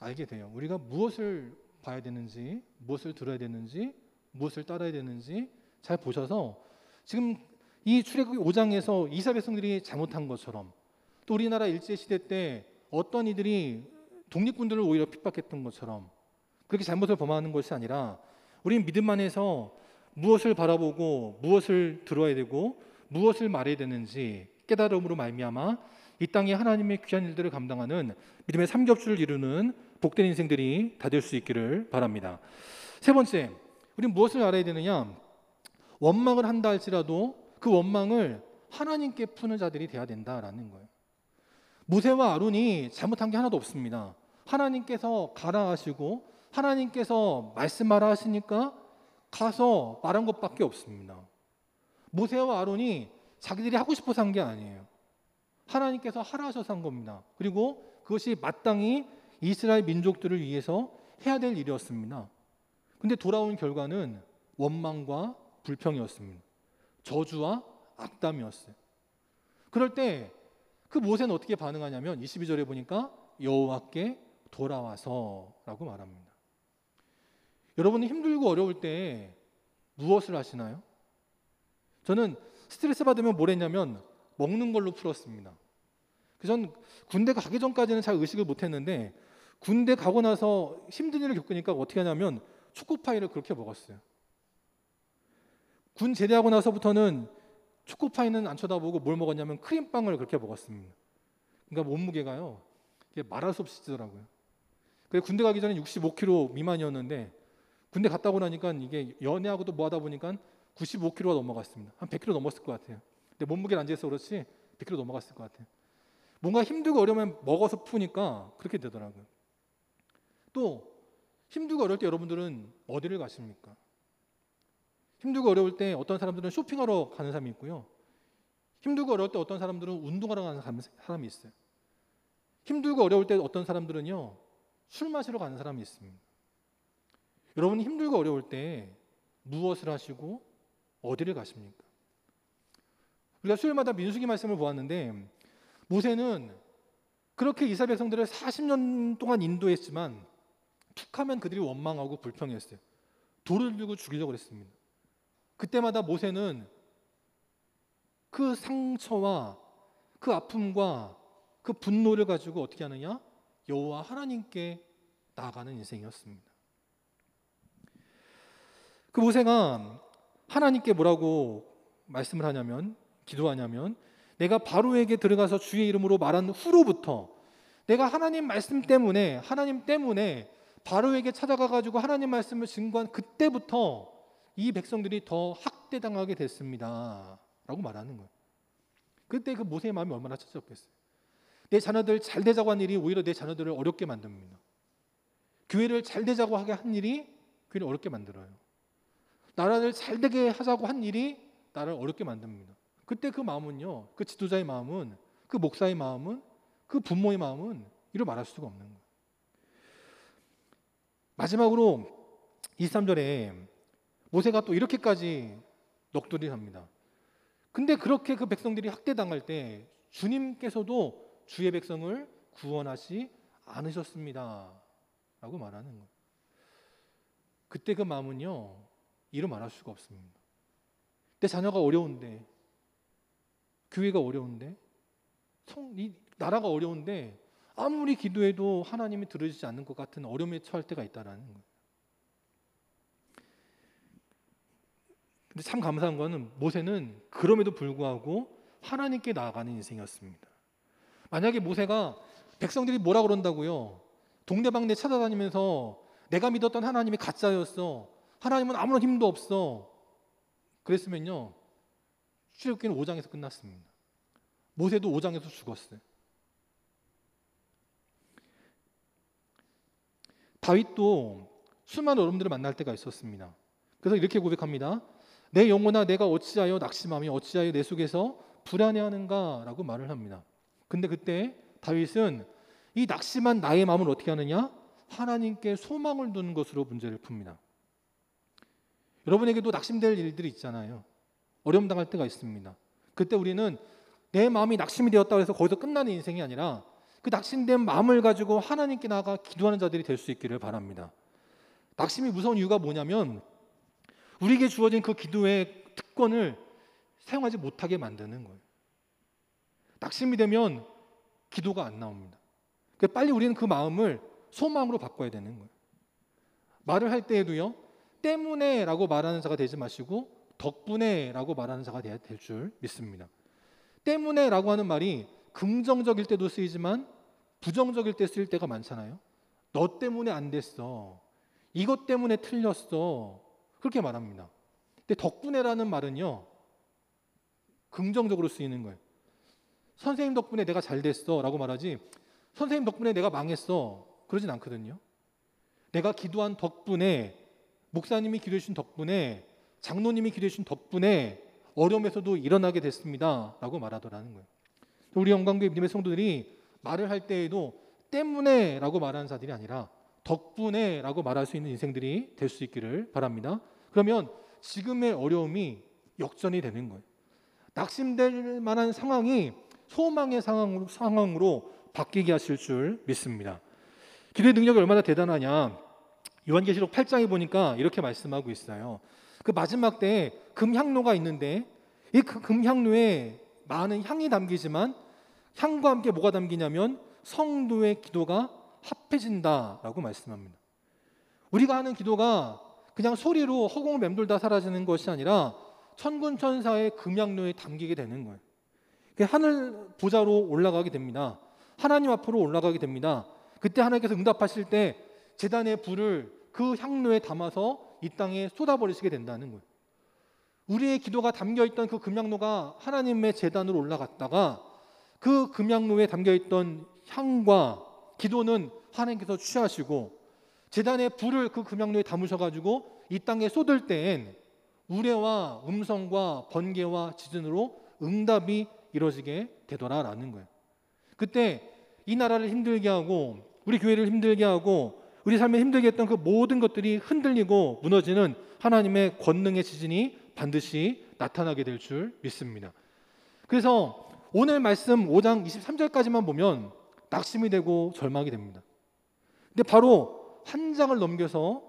알게 돼요. 우리가 무엇을 봐야 되는지, 무엇을 들어야 되는지, 무엇을 따라야 되는지 잘 보셔서 지금 이 출애굽기 5장에서 이스라엘 백성들이 잘못한 것처럼 또 우리나라 일제시대 때 어떤 이들이 독립군들을 오히려 핍박했던 것처럼 그렇게 잘못을 범하는 것이 아니라 우리는 믿음 안에서 무엇을 바라보고 무엇을 들어야 되고 무엇을 말해야 되는지 깨달음으로 말미암아 이 땅에 하나님의 귀한 일들을 감당하는 믿음의 삼겹줄을 이루는 복된 인생들이 다 될 수 있기를 바랍니다. 세 번째, 우리는 무엇을 알아야 되느냐? 원망을 한다 할지라도 그 원망을 하나님께 푸는 자들이 돼야 된다라는 거예요. 모세와 아론이 잘못한 게 하나도 없습니다. 하나님께서 가라 하시고 하나님께서 말씀하라 하시니까 가서 말한 것밖에 없습니다. 모세와 아론이 자기들이 하고 싶어서 한 게 아니에요. 하나님께서 하라 하셔서 한 겁니다. 그리고 그것이 마땅히 이스라엘 민족들을 위해서 해야 될 일이었습니다. 근데 돌아온 결과는 원망과 불평이었습니다. 저주와 악담이었어요. 그럴 때 그 모세는 어떻게 반응하냐면 22절에 보니까 여호와께 돌아와서라고 말합니다. 여러분은 힘들고 어려울 때 무엇을 하시나요? 저는 스트레스 받으면 뭘 했냐면 먹는 걸로 풀었습니다. 전 군대 가기 전까지는 잘 의식을 못했는데 군대 가고 나서 힘든 일을 겪으니까 어떻게 하냐면 초코파이를 그렇게 먹었어요. 군 제대하고 나서부터는 초코파이는 안 쳐다보고 뭘 먹었냐면 크림빵을 그렇게 먹었습니다. 그러니까 몸무게가요, 이게 말할 수 없이 찌더라고요. 그래서 군대 가기 전에 65kg 미만이었는데 군대 갔다 오고 나니까 이게 연애하고도 뭐 하다 보니까 95kg가 넘어갔습니다. 한 100kg 넘었을 것 같아요. 근데 몸무게를 안 재서 그렇지 100kg 넘어갔을 것 같아요. 뭔가 힘들고 어려우면 먹어서 푸니까 그렇게 되더라고요. 또 힘들고 어려울 때 여러분들은 어디를 가십니까? 힘들고 어려울 때 어떤 사람들은 쇼핑하러 가는 사람이 있고요. 힘들고 어려울 때 어떤 사람들은 운동하러 가는 사람이 있어요. 힘들고 어려울 때 어떤 사람들은요, 술 마시러 가는 사람이 있습니다. 여러분 힘들고 어려울 때 무엇을 하시고 어디를 가십니까? 우리가 수요일마다 민수기 말씀을 보았는데 모세는 그렇게 이스라엘 백성들을 40년 동안 인도했지만 툭하면 그들이 원망하고 불평했어요. 돌을 들고 죽이려고 했습니다. 그때마다 모세는 그 상처와 그 아픔과 그 분노를 가지고 어떻게 하느냐? 여호와 하나님께 나아가는 인생이었습니다. 그 모세가 하나님께 뭐라고 말씀을 하냐면, 기도하냐면, 내가 바로에게 들어가서 주의 이름으로 말한 후로부터 내가 하나님 말씀 때문에, 하나님 때문에 바로에게 찾아가 가지고 하나님 말씀을 증거한 그때부터 이 백성들이 더 학대당하게 됐습니다 라고 말하는 거예요. 그때 그 모세의 마음이 얼마나 찾아졌겠어요. 내 자녀들 잘 되자고 한 일이 오히려 내 자녀들을 어렵게 만듭니다. 교회를 잘 되자고 하게 한 일이 교회를 어렵게 만들어요. 나라를 잘 되게 하자고 한 일이 나를 어렵게 만듭니다. 그때 그 마음은요, 그 지도자의 마음은, 그 목사의 마음은, 그 부모의 마음은 이루 말할 수가 없는 거예요. 마지막으로 23절에 모세가 또 이렇게까지 넋두리를 합니다. 근데 그렇게 그 백성들이 학대당할 때 주님께서도 주의 백성을 구원하지 않으셨습니다 라고 말하는 거예요. 그때 그 마음은요, 이루 말할 수가 없습니다. 내 자녀가 어려운데, 교회가 어려운데, 이 나라가 어려운데 아무리 기도해도 하나님이 들으시지 않는 것 같은 어려움에 처할 때가 있다라는 거예요. 근데 참 감사한 거는 모세는 그럼에도 불구하고 하나님께 나아가는 인생이었습니다. 만약에 모세가 백성들이 뭐라 그런다고요, 동네방네 찾아다니면서 내가 믿었던 하나님이 가짜였어, 하나님은 아무런 힘도 없어, 그랬으면요, 출애굽기는 5장에서 끝났습니다. 모세도 5장에서 죽었어요. 다윗도 수많은 어른들을 만날 때가 있었습니다. 그래서 이렇게 고백합니다. 내 영혼아 내가 어찌하여 낙심하며 어찌하여 내 속에서 불안해하는가 라고 말을 합니다. 근데 그때 다윗은 이 낙심한 나의 마음을 어떻게 하느냐? 하나님께 소망을 두는 것으로 문제를 풉니다. 여러분에게도 낙심될 일들이 있잖아요. 어려움 당할 때가 있습니다. 그때 우리는 내 마음이 낙심이 되었다고 해서 거기서 끝나는 인생이 아니라 그 낙심된 마음을 가지고 하나님께 나아가 기도하는 자들이 될 수 있기를 바랍니다. 낙심이 무서운 이유가 뭐냐면 우리에게 주어진 그 기도의 특권을 사용하지 못하게 만드는 거예요. 낙심이 되면 기도가 안 나옵니다. 그러니까 빨리 우리는 그 마음을 소망으로 바꿔야 되는 거예요. 말을 할 때에도요, 때문에 라고 말하는 자가 되지 마시고 덕분에 라고 말하는 자가 될 줄 믿습니다. 때문에 라고 하는 말이 긍정적일 때도 쓰이지만 부정적일 때 쓰일 때가 많잖아요. 너 때문에 안 됐어, 이것 때문에 틀렸어, 그렇게 말합니다. 근데 덕분에라는 말은요, 긍정적으로 쓰이는 거예요. 선생님 덕분에 내가 잘 됐어 라고 말하지 선생님 덕분에 내가 망했어 그러진 않거든요. 내가 기도한 덕분에, 목사님이 기도해 주신 덕분에, 장로님이 기도해 주신 덕분에 어려움에서도 일어나게 됐습니다 라고 말하더라는 거예요. 우리 영광교회 믿음의 성도들이 말을 할 때에도 때문에 라고 말하는 자들이 아니라 덕분에 라고 말할 수 있는 인생들이 될 수 있기를 바랍니다. 그러면 지금의 어려움이 역전이 되는 거예요. 낙심될 만한 상황이 소망의 상황으로 바뀌게 하실 줄 믿습니다. 기도의 능력이 얼마나 대단하냐, 요한계시록 8장에 보니까 이렇게 말씀하고 있어요. 그 마지막 때에 금향로가 있는데 이 금향로에 많은 향이 담기지만 향과 함께 뭐가 담기냐면 성도의 기도가 합해진다라고 말씀합니다. 우리가 하는 기도가 그냥 소리로 허공을 맴돌다 사라지는 것이 아니라 천군천사의 금향로에 담기게 되는 거예요. 하늘 보좌로 올라가게 됩니다. 하나님 앞으로 올라가게 됩니다. 그때 하나님께서 응답하실 때 제단의 불을 그 향로에 담아서 이 땅에 쏟아버리시게 된다는 거예요. 우리의 기도가 담겨있던 그 금향로가 하나님의 제단으로 올라갔다가 그 금향로에 담겨있던 향과 기도는 하나님께서 취하시고 제단의 불을 그 금향로에 담으셔가지고 이 땅에 쏟을 때엔 우레와 음성과 번개와 지진으로 응답이 이루어지게 되더라라는 거예요. 그때 이 나라를 힘들게 하고 우리 교회를 힘들게 하고 우리 삶에 힘들게 했던 그 모든 것들이 흔들리고 무너지는 하나님의 권능의 지진이 반드시 나타나게 될 줄 믿습니다. 그래서 오늘 말씀 5장 23절까지만 보면 낙심이 되고 절망이 됩니다. 근데 바로 한 장을 넘겨서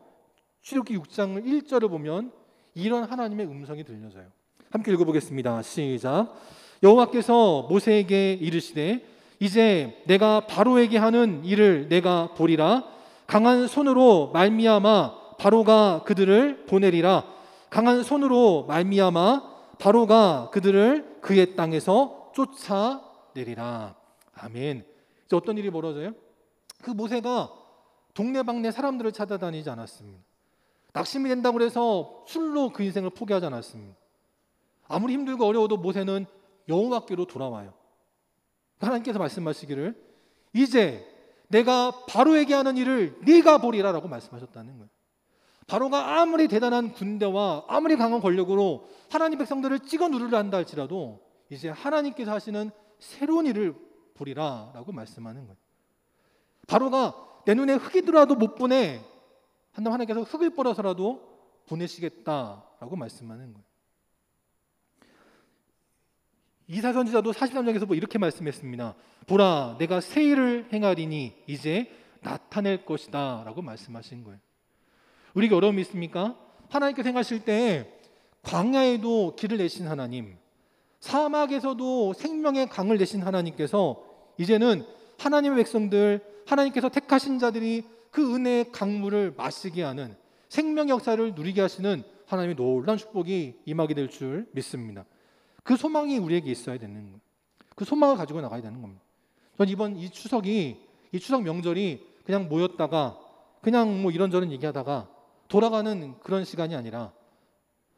출애굽기 6장 1절을 보면 이런 하나님의 음성이 들려져요. 함께 읽어보겠습니다. 시작. 여호와께서 모세에게 이르시되 이제 내가 바로에게 하는 일을 내가 보리라. 강한 손으로 말미암아 바로가 그들을 보내리라. 강한 손으로 말미암아 바로가 그들을 그의 땅에서 쫓아내리라. 아멘. 이제 어떤 일이 벌어져요? 그 모세가 동네방네 사람들을 찾아다니지 않았습니다. 낙심이 된다고 해서 술로 그 인생을 포기하지 않았습니다. 아무리 힘들고 어려워도 모세는 여호와께로 돌아와요. 하나님께서 말씀하시기를 이제 내가 바로에게 하는 일을 네가 보리라 라고 말씀하셨다는 거예요. 바로가 아무리 대단한 군대와 아무리 강한 권력으로 하나님 백성들을 찍어 누르려 한다 할지라도 이제 하나님께서 하시는 새로운 일을 보리라 라고 말씀하는 거예요. 바로가 내 눈에 흙이 들어와도 못 보내 한다면 하나님께서 흙을 뿌려서라도 보내시겠다라고 말씀하는 거예요. 이사야 선지자도 43장에서 이렇게 말씀했습니다. 보라 내가 새 일을 행하리니 이제 나타낼 것이다 라고 말씀하신 거예요. 우리에게 어려움이 있습니까? 하나님께서 행하실 때 광야에도 길을 내신 하나님, 사막에서도 생명의 강을 내신 하나님께서 이제는 하나님의 백성들, 하나님께서 택하신 자들이 그 은혜의 강물을 마시게 하는 생명의 역사를 누리게 하시는 하나님의 놀라운 축복이 임하게 될 줄 믿습니다. 그 소망이 우리에게 있어야 되는 거예요. 그 소망을 가지고 나가야 되는 겁니다. 전 이번 이 추석 명절이 그냥 모였다가 그냥 뭐 이런저런 얘기하다가 돌아가는 그런 시간이 아니라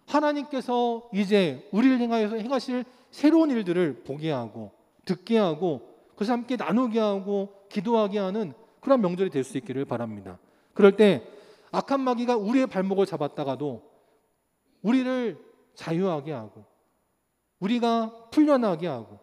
하나님께서 이제 우리를 행하여서 행하실 새로운 일들을 보게 하고 듣게 하고 그래서 함께 나누게 하고 기도하게 하는 그런 명절이 될 수 있기를 바랍니다. 그럴 때 악한 마귀가 우리의 발목을 잡았다가도 우리를 자유하게 하고 우리가 풀려나게 하고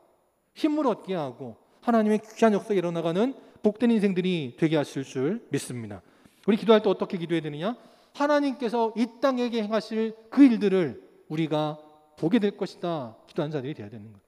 힘을 얻게 하고 하나님의 귀한 역사에 일어나가는 복된 인생들이 되게 하실 줄 믿습니다. 우리 기도할 때 어떻게 기도해야 되느냐? 하나님께서 이 땅에게 행하실 그 일들을 우리가 보게 될 것이다 기도하는 자들이 되어야 되는 거예요.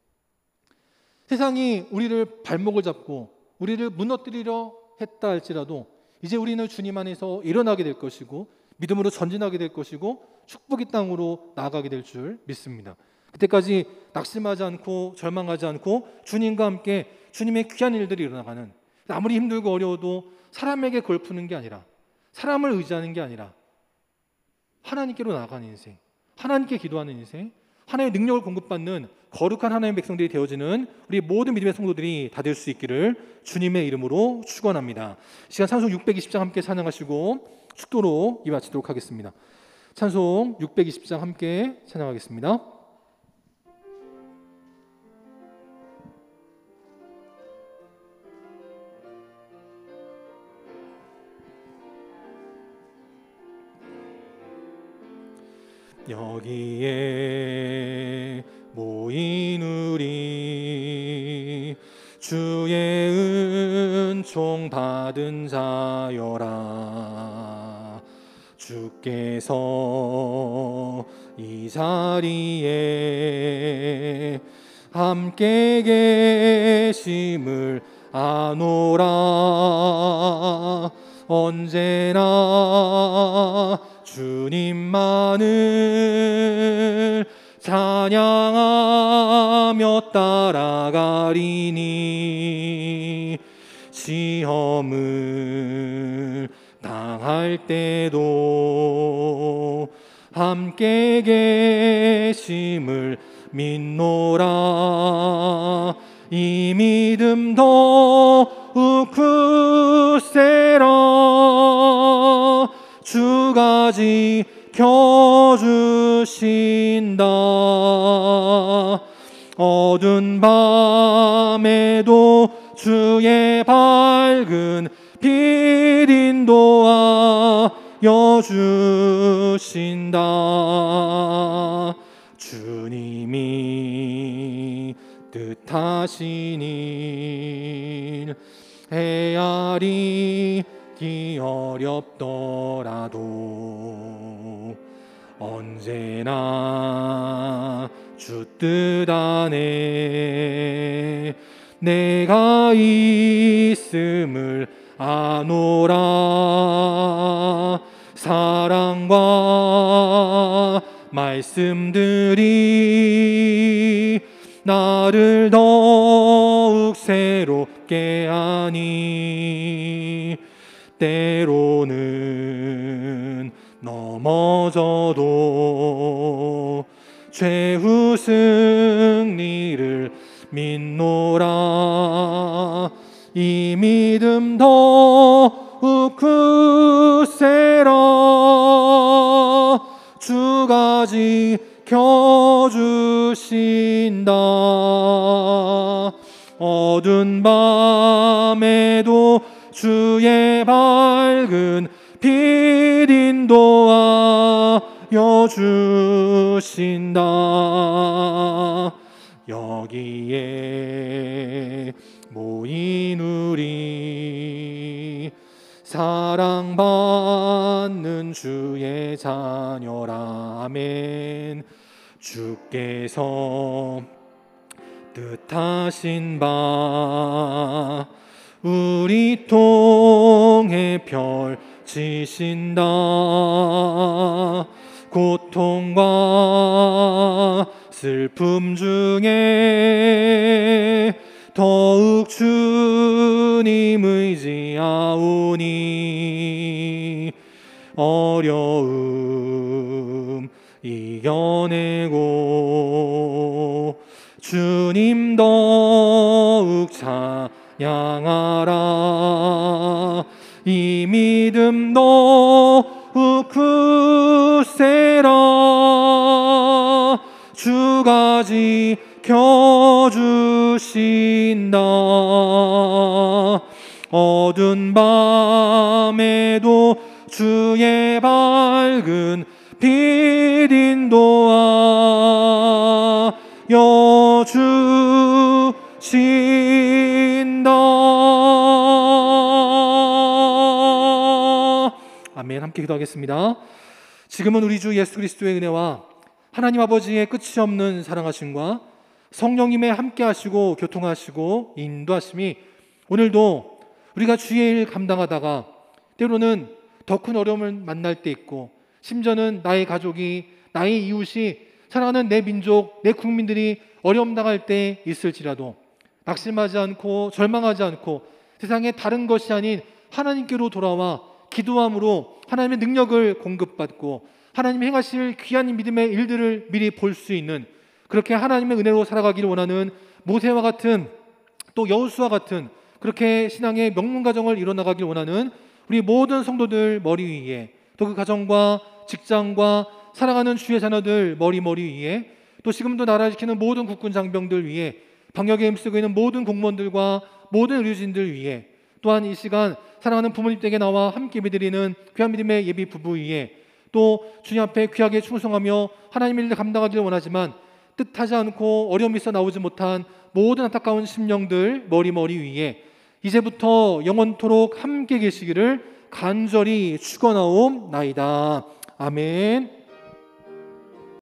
세상이 우리를 발목을 잡고 우리를 무너뜨리려 했다 할지라도 이제 우리는 주님 안에서 일어나게 될 것이고 믿음으로 전진하게 될 것이고 축복의 땅으로 나아가게 될 줄 믿습니다. 그때까지 낙심하지 않고 절망하지 않고 주님과 함께 주님의 귀한 일들이 일어나가는, 아무리 힘들고 어려워도 사람에게 그걸 푸는 게 아니라 사람을 의지하는 게 아니라 하나님께로 나아가는 인생, 하나님께 기도하는 인생, 하나님의 능력을 공급받는 거룩한 하나님의 백성들이 되어지는 우리 모든 믿음의 성도들이 다 될 수 있기를 주님의 이름으로 축원합니다. 시간 찬송 620장 함께 찬양하시고 축도로 이마치도록 하겠습니다. 찬송 620장 함께 찬양하겠습니다. 여기에 모인 우리 주의 은총 받은 자여라. 주께서 이 자리에 함께 계심을 아노라. 언제나 주님만을 찬양하며 따라가리니 시험을 당할 때도 함께 계심을 믿노라. 이 믿음 더욱 굳세라. 주가 지켜주신다. 어두운 밤에도 주의 밝은 빛 인도하여 주신다. 주님이 뜻하신 일 헤아리기 어렵더라도 언제나 주 뜻 안에 내가 있음을 아노라. 사랑과 말씀들이 나를 더욱 새롭게 하니 때로는 넘어져도 최후 승리를 믿노라. 이 믿음 더욱 굳세라. 주가 지켜주신다. 어두운 밤에도 주의 밝은 빛 인도하여 주신다. 여기에 모인 우리 사랑받는 주의 자녀라. 아멘. 주께서 뜻하신 바 우리 통해 펼치신다. 고통과 슬픔 중에 더욱 주님 의지하오니 어려움 이겨내고 주님 더욱 찬양하라. 이 믿음 더욱 굳세라. 주가 지켜주신다. 어두운 밤에도 주의 밝은 빛 인도하여 주신다. 아멘. 함께 기도하겠습니다. 지금은 우리 주 예수 그리스도의 은혜와 하나님 아버지의 끝이 없는 사랑하심과 성령님의 함께 하시고 교통하시고 인도하심이 오늘도 우리가 주의 일 감당하다가 때로는 더 큰 어려움을 만날 때 있고 심지어는 나의 가족이 나의 이웃이 사랑하는 내 민족 내 국민들이 어려움 당할 때 있을지라도 낙심하지 않고 절망하지 않고 세상에 다른 것이 아닌 하나님께로 돌아와 기도함으로 하나님의 능력을 공급받고 하나님이 행하실 귀한 믿음의 일들을 미리 볼 수 있는 그렇게 하나님의 은혜로 살아가기를 원하는 모세와 같은 또 여호수아와 같은 그렇게 신앙의 명문가정을 이뤄나가길 원하는 우리 모든 성도들 머리 위에 또 그 가정과 직장과 사랑하는 주의 자녀들 머리 위에 또 지금도 나라를 지키는 모든 국군 장병들 위에 방역에 힘쓰고 있는 모든 공무원들과 모든 의료진들 위에 또한 이 시간 사랑하는 부모님에게 나와 함께 예배드리는 귀한 믿음의 예비 부부 위에 또 주님 앞에 귀하게 충성하며 하나님의 일을 감당하기를 원하지만 뜻하지 않고 어려움이 있어 나오지 못한 모든 안타까운 심령들 머리 위에 이제부터 영원토록 함께 계시기를 간절히 축원하옵나이다. 아멘.